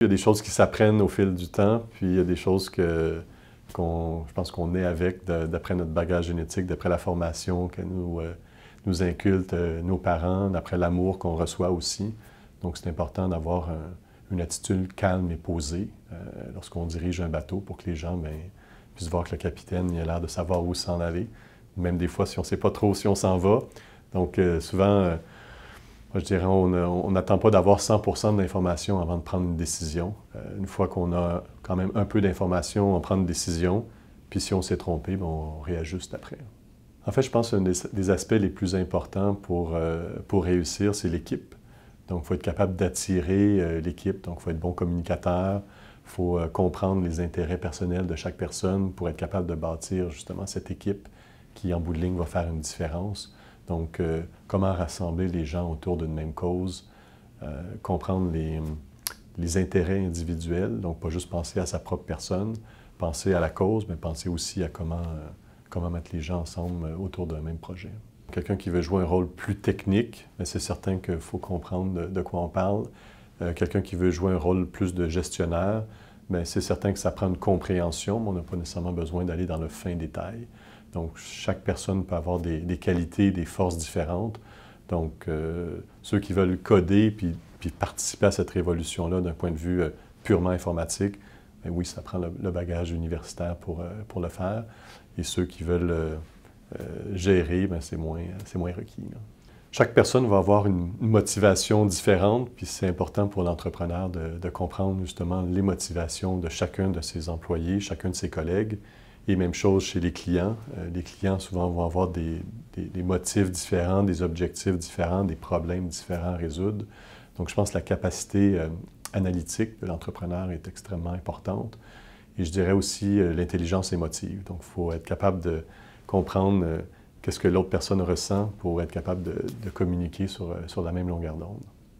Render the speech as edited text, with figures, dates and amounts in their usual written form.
Il y a des choses qui s'apprennent au fil du temps, puis il y a des choses je pense qu'on est avec d'après notre bagage génétique, d'après la formation que nous inculquent nos parents, d'après l'amour qu'on reçoit aussi. Donc c'est important d'avoir une attitude calme et posée lorsqu'on dirige un bateau pour que les gens puissent voir que le capitaine il a l'air de savoir où s'en aller, même des fois si on ne sait pas trop si on s'en va. Donc souvent, moi, je dirais, on n'attend pas d'avoir 100% de l'information avant de prendre une décision. Une fois qu'on a quand même un peu d'informations, on prend une décision, puis si on s'est trompé, on réajuste après. En fait, je pense qu'un des aspects les plus importants pour réussir, c'est l'équipe. Donc, il faut être capable d'attirer l'équipe, donc il faut être bon communicateur, il faut comprendre les intérêts personnels de chaque personne pour être capable de bâtir justement cette équipe qui, en bout de ligne, va faire une différence. Donc, comment rassembler les gens autour d'une même cause, comprendre les intérêts individuels, donc pas juste penser à sa propre personne, penser à la cause, mais penser aussi à comment mettre les gens ensemble autour d'un même projet. Quelqu'un qui veut jouer un rôle plus technique, c'est certain qu'il faut comprendre de quoi on parle. Quelqu'un qui veut jouer un rôle plus de gestionnaire, c'est certain que ça prend une compréhension, mais on n'a pas nécessairement besoin d'aller dans le fin détail. Donc, chaque personne peut avoir des qualités, des forces différentes. Donc, ceux qui veulent coder puis participer à cette révolution-là d'un point de vue purement informatique, oui, ça prend le bagage universitaire pour le faire. Et ceux qui veulent gérer, c'est moins requis, là. Chaque personne va avoir une motivation différente, puis c'est important pour l'entrepreneur de comprendre justement les motivations de chacun de ses employés, chacun de ses collègues. Et même chose chez les clients. Les clients, souvent, vont avoir des motifs différents, des objectifs différents, des problèmes différents à résoudre. Donc, je pense que la capacité analytique de l'entrepreneur est extrêmement importante. Et je dirais aussi l'intelligence émotive. Donc, il faut être capable de comprendre qu'est-ce que l'autre personne ressent pour être capable de communiquer sur la même longueur d'onde.